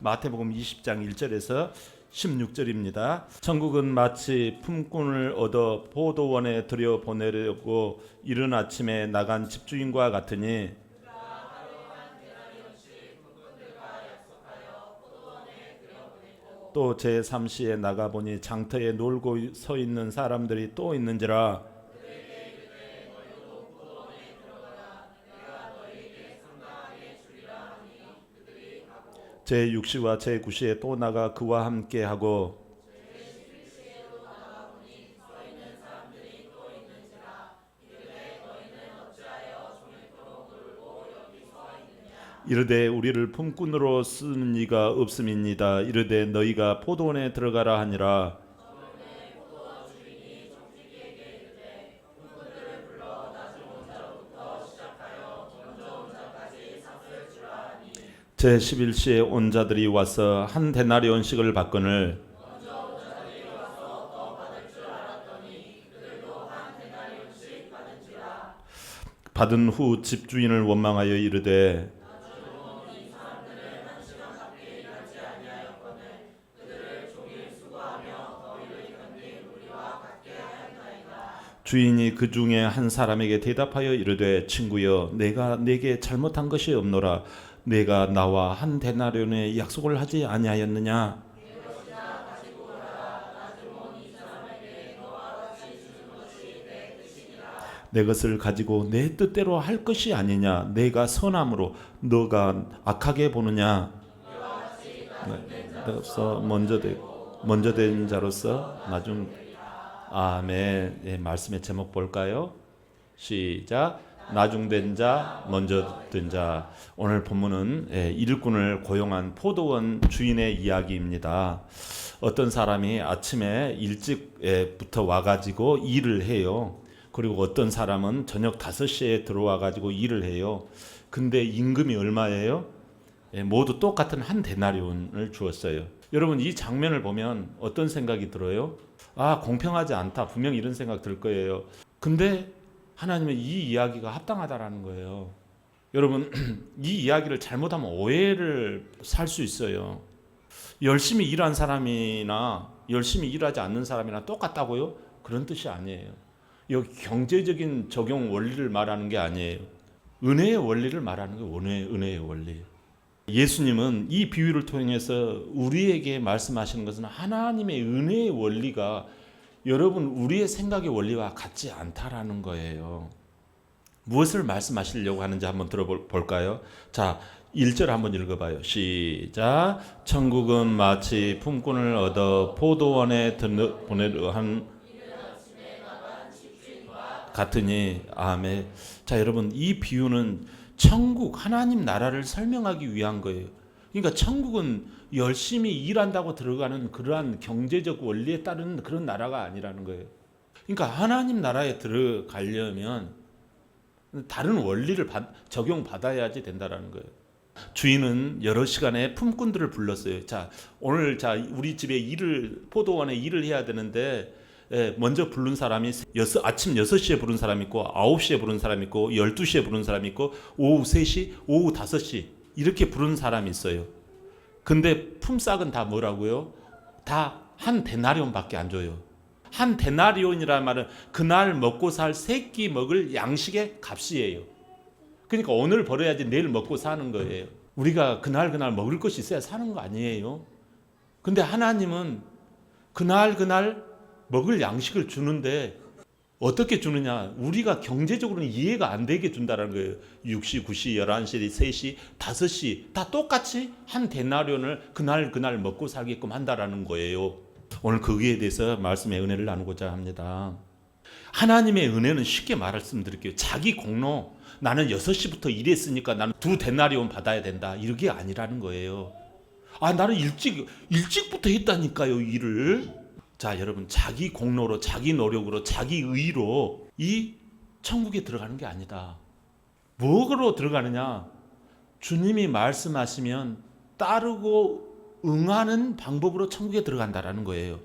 마태복음 20장 1절에서 16절입니다. 천국은 마치 품꾼을 얻어 포도원에 들여보내려고 이른 아침에 나간 집주인과 같으니 또 제3시에 나가보니 장터에 놀고 서 있는 사람들이 또 있는지라 제6시와 제9시에 또 나가 그와 함께 하고 이르되 우리를 품꾼으로 쓰는 이가 없음이니이다. 이르되 너희가 포도원에 들어가라 하니라. 제11시에 온 자들이 와서 한 데나리온씩을 받거늘 받은 후 집주인을 원망하여 이르되 주인이 그 중에 한 사람에게 대답하여 이르되 친구여 내가 네게 잘못한 것이 없노라. 내가 나와 한 데나리온의 약속을 하지 아니하였느냐. 내 것을 가지고 내 뜻대로 할 것이 아니냐. 내가 선함으로 너가 악하게 보느냐. 내가 먼저 된 자로서 나중 아멘. 예, 말씀의 제목 볼까요? 시작. 나중된 자, 먼저 된 자. 오늘 본문은 일꾼을 고용한 포도원 주인의 이야기입니다. 어떤 사람이 아침에 일찍부터 와가지고 일을 해요. 그리고 어떤 사람은 저녁 5시에 들어와가지고 일을 해요. 근데 임금이 얼마예요? 모두 똑같은 한 데나리온을 주었어요. 여러분 이 장면을 보면 어떤 생각이 들어요? 아, 공평하지 않다. 분명히 이런 생각 들 거예요. 근데 하나님은 이 이야기가 합당하다라는 거예요. 여러분 이 이야기를 잘못하면 오해를 살 수 있어요. 열심히 일한 사람이나 열심히 일하지 않는 사람이나 똑같다고요? 그런 뜻이 아니에요. 여기 경제적인 적용 원리를 말하는 게 아니에요. 은혜의 원리를 말하는 게 은혜의 원리. 예수님은 이 비유를 통해서 우리에게 말씀하시는 것은 하나님의 은혜의 원리가 여러분 우리의 생각의 원리와 같지 않다라는 거예요. 무엇을 말씀하시려고 하는지 한번 들어볼까요? 자, 1절 한번 읽어봐요. 시작. 천국은 마치 품꾼을 얻어 포도원에 보내려 한 같으니 아멘. 자, 여러분 이 비유는 천국 하나님 나라를 설명하기 위한 거예요. 그러니까 천국은 열심히 일한다고 들어가는 그러한 경제적 원리에 따른 그런 나라가 아니라는 거예요. 그러니까 하나님 나라에 들어가려면 다른 원리를 적용받아야지 된다라는 거예요. 주인은 여러 시간에 품꾼들을 불렀어요. 자, 오늘 우리 집에 포도원에 일을 해야 되는데 먼저 부른 사람이 아침 6시에 부른 사람 있고 9시에 부른 사람 있고 12시에 부른 사람 있고 오후 3시, 오후 5시 이렇게 부른 사람이 있어요. 근데 품삯은 다 뭐라고요? 다 한 데나리온밖에 안 줘요. 한 데나리온이라는 말은 그날 먹고 살 3끼 먹을 양식의 값이에요. 그러니까 오늘 벌어야지 내일 먹고 사는 거예요. 우리가 그날 먹을 것이 있어야 사는 거 아니에요. 근데 하나님은 그날 먹을 양식을 주는데 어떻게 주느냐? 우리가 경제적으로는 이해가 안 되게 준다는 거예요. 6시, 9시, 11시, 3시, 5시 다 똑같이 한 데나리온을 그날 먹고 살게끔 한다라는 거예요. 오늘 거기에 대해서 말씀의 은혜를 나누고자 합니다. 하나님의 은혜는 쉽게 말씀드릴게요. 자기 공로, 나는 6시부터 일했으니까 나는 2 데나리온 받아야 된다. 이게 아니라는 거예요. 아, 나는 일찍부터 했다니까요, 일을. 자, 여러분 자기 공로로 자기 노력으로 자기 의로 이 천국에 들어가는 게 아니다. 뭐로 들어가느냐? 주님이 말씀하시면 따르고 응하는 방법으로 천국에 들어간다라는 거예요.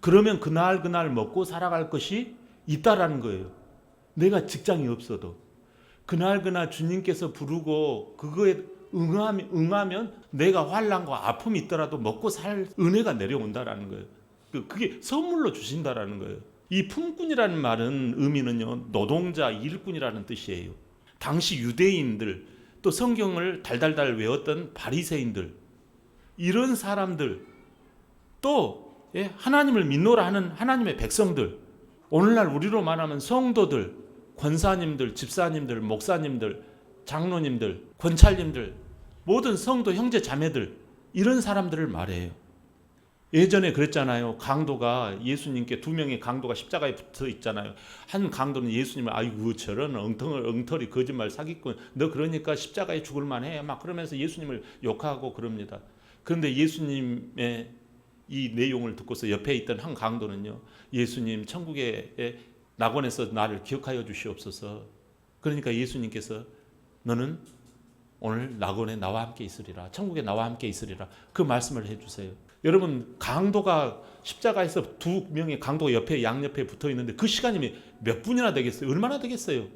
그러면 그날 먹고 살아갈 것이 있다라는 거예요. 내가 직장이 없어도 그날 주님께서 부르고 응하면 내가 환난과 아픔이 있더라도 먹고 살 은혜가 내려온다라는 거예요. 그게 선물로 주신다라는 거예요. 이 품꾼이라는 말은 의미는요, 노동자, 일꾼이라는 뜻이에요. 당시 유대인들, 또 성경을 달달달 외웠던 바리새인들, 이런 사람들, 또 하나님을 믿노라 하는 하나님의 백성들, 오늘날 우리로 말하면 성도들, 권사님들, 집사님들, 목사님들, 장로님들, 권찰님들, 모든 성도 형제 자매들, 이런 사람들을 말해요. 예전에 그랬잖아요. 강도가 예수님께 2명의 강도가 십자가에 붙어 있잖아요. 한 강도는 예수님을 아이고 저런 엉터리 거짓말 사기꾼, 너 그러니까 십자가에 죽을 만해 막 그러면서 예수님을 욕하고 그럽니다. 그런데 예수님의 이 내용을 듣고서 옆에 있던 한 강도는요, 예수님 천국의 낙원에서 나를 기억하여 주시옵소서. 그러니까 예수님께서 너는 오늘 낙원에 나와 함께 있으리라, 천국에 나와 함께 있으리라, 그 말씀을 해주세요. 여러분, 강도가 십자가에서 2명의 강도가 옆에 양옆에 붙어 있는데 그 시간이 몇 분이나 되겠어요? 얼마나 되겠어요?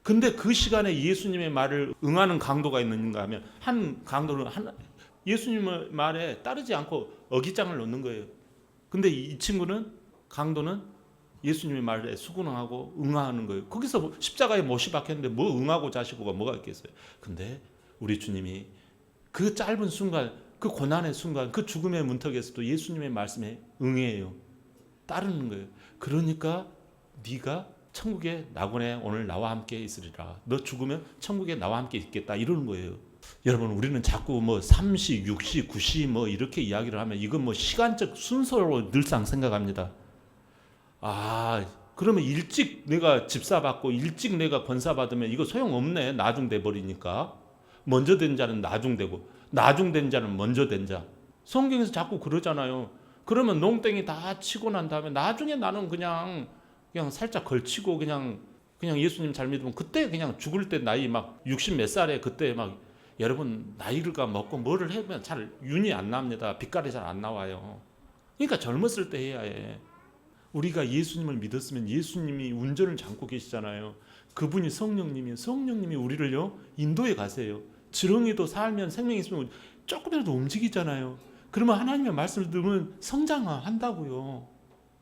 근데 그 시간에 예수님의 말을 응하는 강도가 있는가 하면 한 강도는 예수님의 말에 따르지 않고 어깃장을 놓는 거예요. 근데 이 친구는, 강도는 예수님의 말에 수긍하고 응하는 거예요. 거기서 십자가에 못이 박혔는데 뭐 응하고 자시고가 뭐가 있겠어요. 근데 우리 주님이 그 짧은 순간, 그 고난의 순간, 그 죽음의 문턱에서도 예수님의 말씀에 응해요. 따르는 거예요. 그러니까 네가 천국의 낙원에 오늘 나와 함께 있으리라. 너 죽으면 천국에 나와 함께 있겠다. 이러는 거예요. 여러분, 우리는 자꾸 뭐 3시, 6시, 9시 뭐 이렇게 이야기를 하면 이건 뭐 시간적 순서로 늘상 생각합니다. 그러면 일찍 내가 집사 받고 일찍 내가 권사 받으면 이거 소용없네. 나중돼 버리니까. 먼저 된 자는 나중되고 나중된 자는 먼저 된 자. 성경에서 자꾸 그러잖아요. 그러면 농땡이 다 치고 난 다음에 나중에 나는 그냥 살짝 걸치고 그냥 예수님 잘 믿으면 그때 그냥 죽을 때 나이 막 60 몇 살에 그때 막, 여러분 나이가 먹고 뭐를 해보면 잘 윤이 안 납니다. 빛깔이 잘 안 나와요. 그러니까 젊었을 때 해야 해. 우리가 예수님을 믿었으면 예수님이 운전을 잡고 계시잖아요. 그분이 성령님이 우리를요 인도에 가세요. 지렁이도 살면 생명이 있으면 조금이라도 움직이잖아요. 그러면 하나님의 말씀을 들으면 성장한다고요.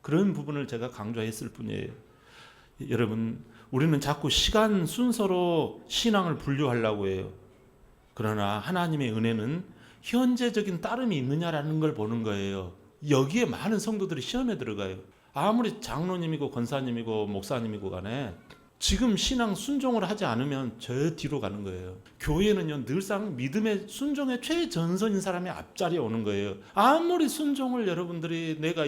그런 부분을 제가 강조했을 뿐이에요. 여러분, 우리는 자꾸 시간 순서로 신앙을 분류하려고 해요. 그러나 하나님의 은혜는 현재적인 따름이 있느냐라는 걸 보는 거예요. 여기에 많은 성도들이 시험에 들어가요. 아무리 장로님이고 권사님이고 목사님이고 간에 지금 신앙 순종을 하지 않으면 저 뒤로 가는 거예요. 교회는요 늘상 믿음의 순종의 최전선인 사람이 앞자리에 오는 거예요. 아무리 순종을 여러분들이 내가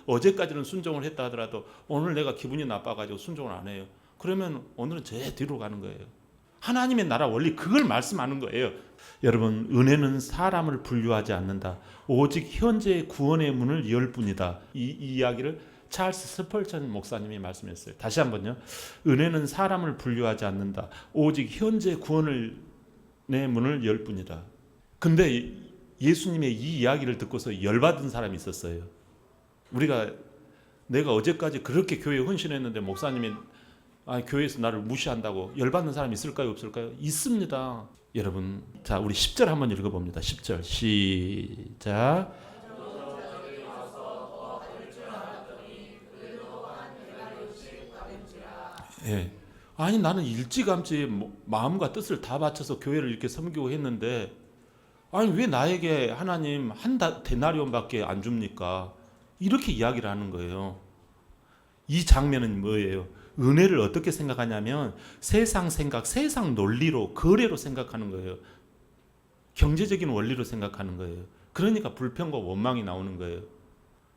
어제까지는 순종을 했다 하더라도 오늘 내가 기분이 나빠가지고 순종을 안 해요. 그러면 오늘은 저 뒤로 가는 거예요. 하나님의 나라 원리 그걸 말씀하는 거예요. 여러분, 은혜는 사람을 분류하지 않는다. 오직 현재의 구원의 문을 열 뿐이다. 이 이야기를 찰스 스펄전 목사님이 말씀했어요. 다시 한번요. 은혜는 사람을 분류하지 않는다. 오직 현재 구원의 문을 열 뿐이다. 근데 예수님의 이 이야기를 듣고서 열받은 사람이 있었어요. 내가 어제까지 그렇게 교회에 헌신했는데 목사님이 교회에서 나를 무시한다고 열받는 사람이 있을까요? 없을까요? 있습니다. 여러분, 자 우리 10절 한번 읽어봅니다. 10절 시작. 예. 아니 나는 일찌감치 마음과 뜻을 다 바쳐서 교회를 이렇게 섬기고 했는데 아니 왜 나에게 하나님 한 데나리온밖에 안 줍니까? 이렇게 이야기를 하는 거예요. 이 장면은 뭐예요? 은혜를 어떻게 생각하냐면 세상 생각, 세상 논리로, 거래로 생각하는 거예요. 경제적인 원리로 생각하는 거예요. 그러니까 불평과 원망이 나오는 거예요.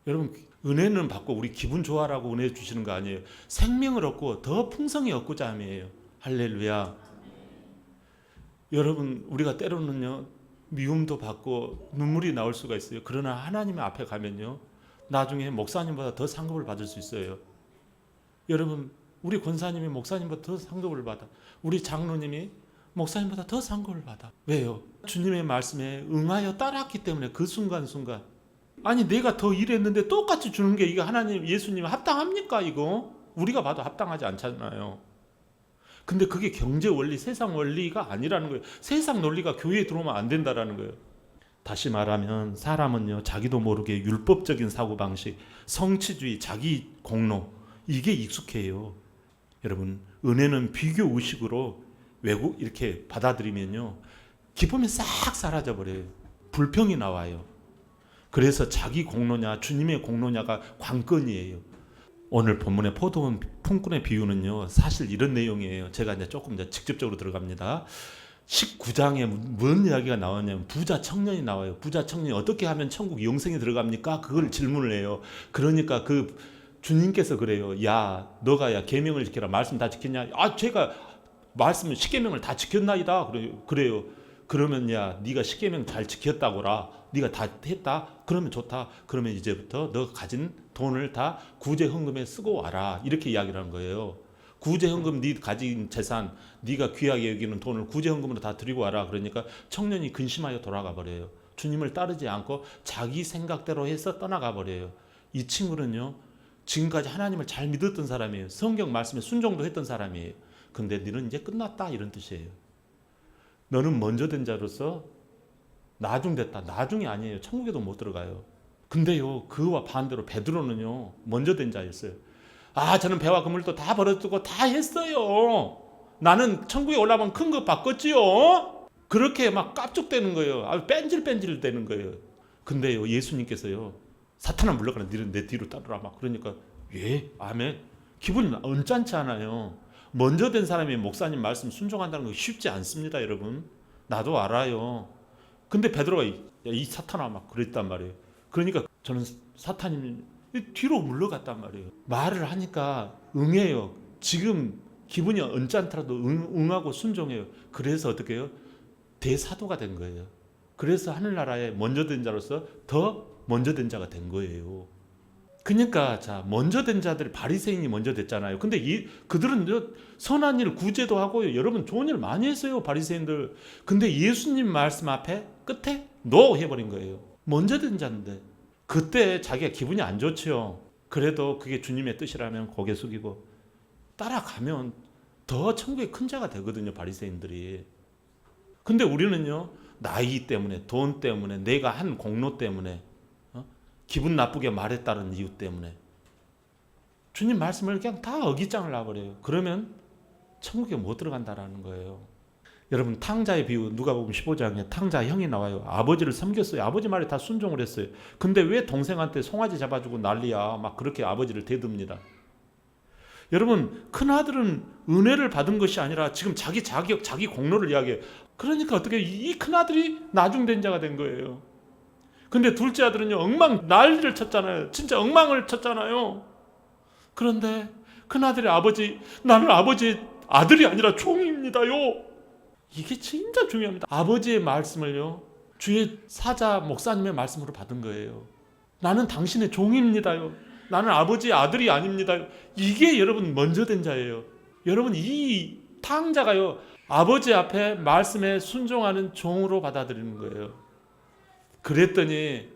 여러분, 은혜는 받고 우리 기분 좋아라고 은혜 주시는 거 아니에요. 생명을 얻고 더 풍성히 얻고자 함이에요. 할렐루야. 여러분, 우리가 때로는요 미움도 받고 눈물이 나올 수가 있어요. 그러나 하나님 앞에 가면요 나중에 목사님보다 더 상급을 받을 수 있어요. 여러분, 우리 권사님이 목사님보다 더 상급을 받아. 우리 장로님이 목사님보다 더 상급을 받아. 왜요? 주님의 말씀에 응하여 따랐기 때문에 그 순간순간. 아니 내가 더 일했는데 똑같이 주는 게 이게 하나님 예수님 합당합니까? 이거 우리가 봐도 합당하지 않잖아요. 근데 그게 경제 원리, 세상 원리가 아니라는 거예요. 세상 논리가 교회에 들어오면 안 된다라는 거예요. 다시 말하면 사람은요, 자기도 모르게 율법적인 사고방식, 성취주의, 자기 공로, 이게 익숙해요. 여러분, 은혜는 비교 의식으로 외국 이렇게 받아들이면요, 기쁨이 싹 사라져 버려요. 불평이 나와요. 그래서 자기 공로냐 주님의 공로냐가 관건이에요. 오늘 본문의 포도원 품꾼의 비유는요, 사실 이런 내용이에요. 제가 이제 조금 이제 직접적으로 들어갑니다. 19장에 뭔 이야기가 나오냐면 부자 청년이 나와요. 부자 청년이 어떻게 하면 천국 영생에 들어갑니까? 그걸 질문을 해요. 그러니까 그 주님께서 그래요. 야, 너가 야 계명을 지켜라. 말씀 다 지켰냐? 아, 제가 말씀 십계명을 다 지켰나이다. 그래요. 그러면 야, 네가 십계명 잘 지켰다고라. 네가 다 했다. 그러면 좋다. 그러면 이제부터 너 가진 돈을 다 구제 헌금에 쓰고 와라. 이렇게 이야기를 하는 거예요. 구제 헌금, 네 가진 재산, 네가 귀하게 여기는 돈을 구제 헌금으로 다 드리고 와라. 그러니까 청년이 근심하여 돌아가 버려요. 주님을 따르지 않고 자기 생각대로 해서 떠나가 버려요. 이 친구는요, 지금까지 하나님을 잘 믿었던 사람이에요. 성경 말씀에 순종도 했던 사람이에요. 근데 너는 이제 끝났다, 이런 뜻이에요. 너는 먼저 된 자로서 나중됐다. 나중이 아니에요. 천국에도 못 들어가요. 근데요, 그와 반대로 베드로는요, 먼저 된 자였어요. 아, 저는 배와 그물도 다 버려두고 다 했어요. 나는 천국에 올라가면 큰 거 바꿨지요. 그렇게 막 깝죽대는 거예요. 아, 뺀질뺀질 되는 거예요. 근데요, 예수님께서요, 사탄아 물러가라. 너는 내 뒤로 따르라. 막 그러니까 예, 아멘. 기분이 언짢지 않아요. 먼저 된 사람이 목사님 말씀 순종한다는 거 쉽지 않습니다, 여러분. 나도 알아요. 근데 베드로가 이 사탄아 막 그랬단 말이에요. 그러니까 저는 사탄님 뒤로 물러갔단 말이에요. 말을 하니까 응해요. 지금 기분이 언짢더라도 응하고 순종해요. 그래서 어떻게 해요? 대사도가 된 거예요. 그래서 하늘나라에 먼저 된 자로서 더 먼저 된 자가 된 거예요. 그러니까 자, 먼저 된 자들, 바리새인이 먼저 됐잖아요. 근데 그들은 선한 일 구제도 하고 여러분 좋은 일 많이 했어요, 바리새인들. 근데 예수님 말씀 앞에 끝에 노 해버린 거예요. 먼저 된 자인데 그때 자기가 기분이 안 좋죠. 그래도 그게 주님의 뜻이라면 고개 숙이고 따라가면 더 천국의 큰 자가 되거든요, 바리새인들이. 근데 우리는요, 나이 때문에, 돈 때문에, 내가 한 공로 때문에, 기분 나쁘게 말했다는 이유 때문에 주님 말씀을 그냥 다 어깃장을 놔버려요. 그러면 천국에 못 들어간다라는 거예요. 여러분, 탕자의 비유, 누가복음 15장에 탕자 형이 나와요. 아버지를 섬겼어요. 아버지 말에 다 순종을 했어요. 근데 왜 동생한테 송아지 잡아주고 난리야? 막 그렇게 아버지를 대듭니다. 여러분, 큰아들은 은혜를 받은 것이 아니라 지금 자기 자격, 자기 공로를 이야기해요. 그러니까 어떻게 이 큰아들이 나중된 자가 된 거예요. 근데 둘째 아들은요, 엉망 난리를 쳤잖아요. 진짜 엉망을 쳤잖아요. 그런데 큰아들의 아버지, 나는 아버지의 아들이 아니라 종입니다요. 이게 진짜 중요합니다. 아버지의 말씀을요, 주의 사자 목사님의 말씀으로 받은 거예요. 나는 당신의 종입니다요. 나는 아버지의 아들이 아닙니다요. 이게 여러분 먼저 된 자예요. 여러분, 이 탕자가요, 아버지 앞에 말씀에 순종하는 종으로 받아들이는 거예요. 그랬더니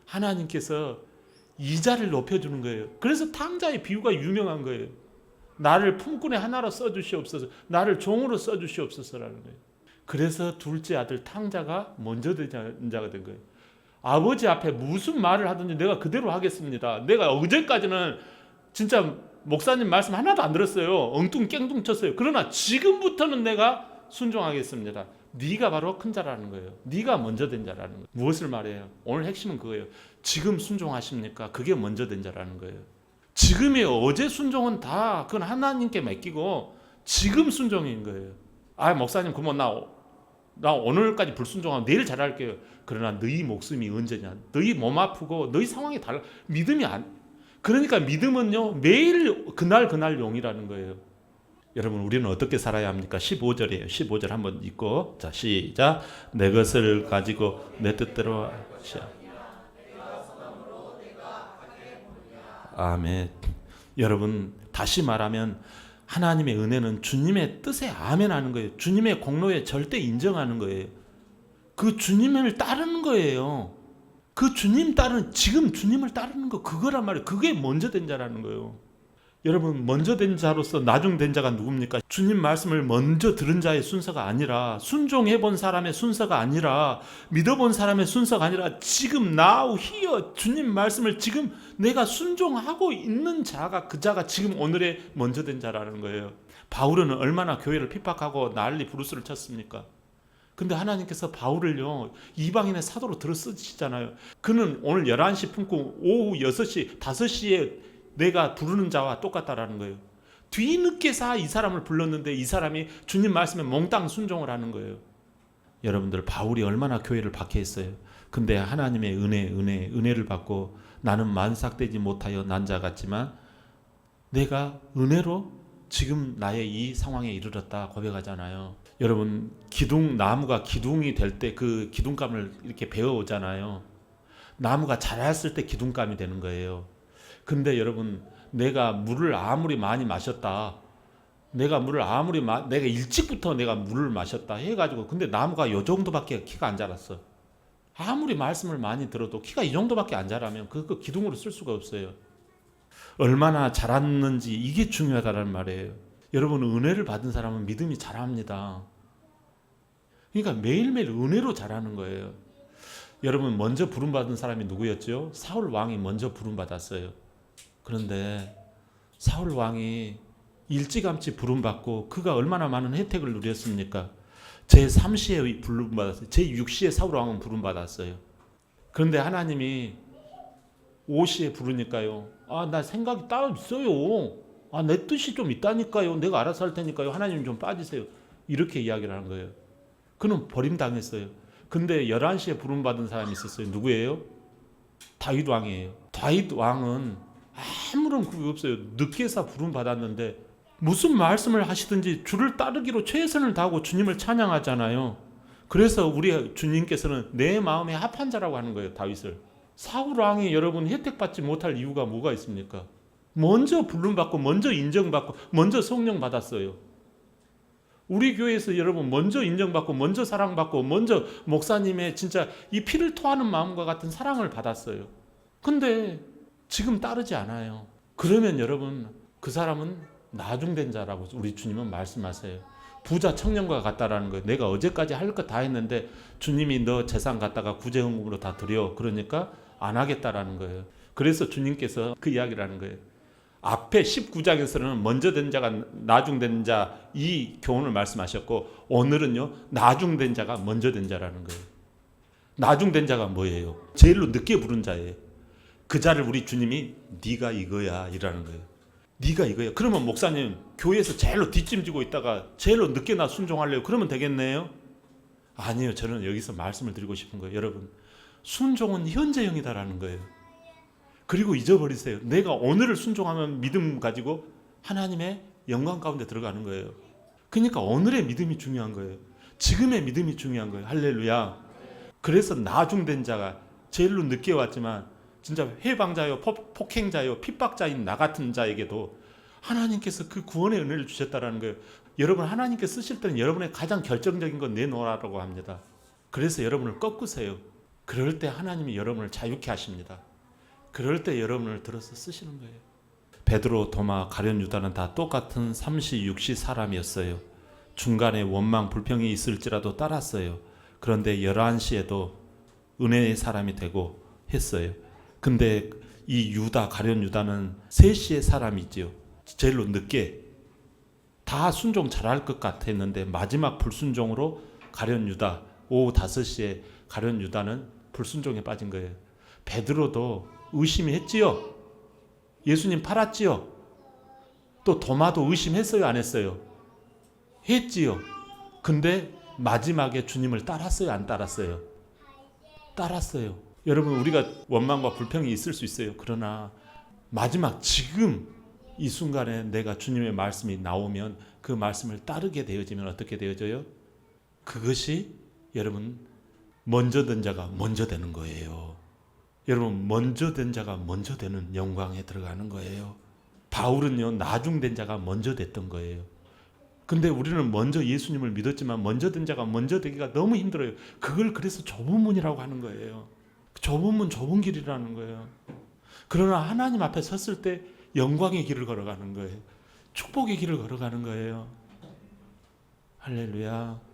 하나님께서 이자를 높여주는 거예요. 그래서 탕자의 비유가 유명한 거예요. 나를 품꾼의 하나로 써주시옵소서, 나를 종으로 써주시옵소서라는 거예요. 그래서 둘째 아들 탕자가 먼저 된 자가 된 거예요. 아버지 앞에 무슨 말을 하든지 내가 그대로 하겠습니다. 내가 어제까지는 진짜 목사님 말씀 하나도 안 들었어요. 엉뚱깽뚱 쳤어요. 그러나 지금부터는 내가 순종하겠습니다. 네가 바로 큰 자라는 거예요. 네가 먼저 된 자라는 거예요. 무엇을 말해요? 오늘 핵심은 그거예요. 지금 순종하십니까? 그게 먼저 된 자라는 거예요. 지금의 어제 순종은 다 그건 하나님께 맡기고 지금 순종인 거예요. 아, 목사님 그러면 나 오늘까지 불순종하면 내일 잘할게요. 그러나 너희 목숨이 언제냐? 너희 몸 아프고 너희 상황이 달라. 믿음이 안. 그러니까 믿음은요, 매일 그날 용이라는 거예요. 여러분, 우리는 어떻게 살아야 합니까? 15절이에요. 15절 한번 읽고, 자, 시작. 내 것을 가지고 내 뜻대로 하시라. 아멘. 여러분, 다시 말하면 하나님의 은혜는 주님의 뜻에 아멘 하는 거예요. 주님의 공로에 절대 인정하는 거예요. 그 주님을 따르는 거예요. 그 주님 따르는, 지금 주님을 따르는 거, 그거란 말이에요. 그게 먼저 된 자라는 거예요. 여러분, 먼저 된 자로서 나중 된 자가 누굽니까? 주님 말씀을 먼저 들은 자의 순서가 아니라, 순종해 본 사람의 순서가 아니라, 믿어본 사람의 순서가 아니라, 지금 now here 주님 말씀을 지금 내가 순종하고 있는 자가, 그 자가 지금 오늘의 먼저 된 자라는 거예요. 바울은 얼마나 교회를 핍박하고 난리 부르스를 쳤습니까? 근데 하나님께서 바울을요, 이방인의 사도로 들어 쓰시잖아요. 그는 오늘 11시 품고 오후 6시, 5시에 내가 부르는 자와 똑같다라는 거예요. 뒤늦게서 이 사람을 불렀는데 이 사람이 주님 말씀에 몽땅 순종을 하는 거예요. 여러분들, 바울이 얼마나 교회를 박해했어요. 근데 하나님의 은혜를 받고 나는 만삭되지 못하여 난 자 같지만 내가 은혜로 지금 나의 이 상황에 이르렀다 고백하잖아요. 여러분, 나무가 기둥이 될 때 그 기둥감을 이렇게 베어오잖아요. 나무가 자랐을 때 기둥감이 되는 거예요. 근데 여러분, 내가 물을 아무리 많이 마셨다, 내가 일찍부터 내가 물을 마셨다 해가지고, 근데 나무가 요 정도밖에 키가 안 자랐어. 아무리 말씀을 많이 들어도 키가 이 정도밖에 안 자라면 그거 기둥으로 쓸 수가 없어요. 얼마나 자랐는지 이게 중요하다는 말이에요. 여러분, 은혜를 받은 사람은 믿음이 자랍니다. 그러니까 매일매일 은혜로 자라는 거예요. 여러분, 먼저 부름받은 사람이 누구였죠? 사울 왕이 먼저 부름받았어요. 그런데 사울 왕이 일찌감치 부름받고 그가 얼마나 많은 혜택을 누렸습니까? 제3시에 부름받았어요. 제6시에 사울 왕은 부름받았어요. 그런데 하나님이 5시에 부르니까요, 나 생각이 따로 있어요. 내 뜻이 좀 있다니까요. 내가 알아서 할 테니까요. 하나님 좀 빠지세요. 이렇게 이야기를 하는 거예요. 그는 버림당했어요. 근데 11시에 부름받은 사람이 있었어요. 누구예요? 다윗 왕이에요. 다윗 왕은 아무런 구애 없어요. 늦게서 부름받았는데 무슨 말씀을 하시든지 주를 따르기로 최선을 다하고 주님을 찬양하잖아요. 그래서 우리 주님께서는 내 마음에 합한 자라고 하는 거예요. 다윗을. 사울 왕이 여러분 혜택받지 못할 이유가 뭐가 있습니까? 먼저 부름받고 먼저 인정받고 먼저 성령 받았어요. 우리 교회에서 여러분 먼저 인정받고 먼저 사랑받고 먼저 목사님의 진짜 이 피를 토하는 마음과 같은 사랑을 받았어요. 근데 지금 따르지 않아요. 그러면 여러분, 그 사람은 나중된 자라고 우리 주님은 말씀하세요. 부자 청년과 같다라는 거예요. 내가 어제까지 할 것 다 했는데 주님이 너 재산 갖다가 구제헌금으로 다 드려. 그러니까 안 하겠다라는 거예요. 그래서 주님께서 그 이야기를 하는 거예요. 앞에 19장에서는 먼저 된 자가 나중된 자 이 교훈을 말씀하셨고, 오늘은요, 나중된 자가 먼저 된 자라는 거예요. 나중된 자가 뭐예요? 제일로 늦게 부른 자예요. 그 자를 우리 주님이 네가 이거야 이라는 거예요. 네가 이거야. 그러면 목사님, 교회에서 제일로 뒷짐지고 있다가 제일로 늦게 나 순종하려고 그러면 되겠네요? 아니요. 저는 여기서 말씀을 드리고 싶은 거예요. 여러분, 순종은 현재형이다라는 거예요. 그리고 잊어버리세요. 내가 오늘을 순종하면 믿음 가지고 하나님의 영광 가운데 들어가는 거예요. 그러니까 오늘의 믿음이 중요한 거예요. 지금의 믿음이 중요한 거예요. 할렐루야. 그래서 나중된 자가 제일로 늦게 왔지만 진짜 회방자요, 폭행자요, 핍박자인 나 같은 자에게도 하나님께서 그 구원의 은혜를 주셨다라는 거예요. 여러분, 하나님께 쓰실 때는 여러분의 가장 결정적인 건 내놓으라고 합니다. 그래서 여러분을 꺾으세요. 그럴 때 하나님이 여러분을 자유케 하십니다. 그럴 때 여러분을 들어서 쓰시는 거예요. 베드로, 도마, 가룟, 유다는 다 똑같은 3시, 6시 사람이었어요. 중간에 원망, 불평이 있을지라도 따랐어요. 그런데 11시에도 은혜의 사람이 되고 했어요. 근데 이 유다, 가룟 유다는 3시의 사람이지요. 제일로 늦게. 다 순종 잘할 것 같았는데 마지막 불순종으로 가룟 유다, 오후 5시에 가룟 유다는 불순종에 빠진 거예요. 베드로도 의심이 했지요. 예수님 팔았지요. 또 도마도 의심했어요, 안 했어요? 했지요. 근데 마지막에 주님을 따랐어요, 안 따랐어요? 따랐어요. 여러분, 우리가 원망과 불평이 있을 수 있어요. 그러나 마지막 지금 이 순간에 내가 주님의 말씀이 나오면 그 말씀을 따르게 되어지면 어떻게 되어져요? 그것이 여러분, 먼저 된 자가 먼저 되는 거예요. 여러분, 먼저 된 자가 먼저 되는 영광에 들어가는 거예요. 바울은요, 나중된 자가 먼저 됐던 거예요. 근데 우리는 먼저 예수님을 믿었지만 먼저 된 자가 먼저 되기가 너무 힘들어요. 그걸 그래서 좁은 문이라고 하는 거예요. 좁은 문, 좁은 길이라는 거예요. 그러나 하나님 앞에 섰을 때 영광의 길을 걸어가는 거예요. 축복의 길을 걸어가는 거예요. 할렐루야.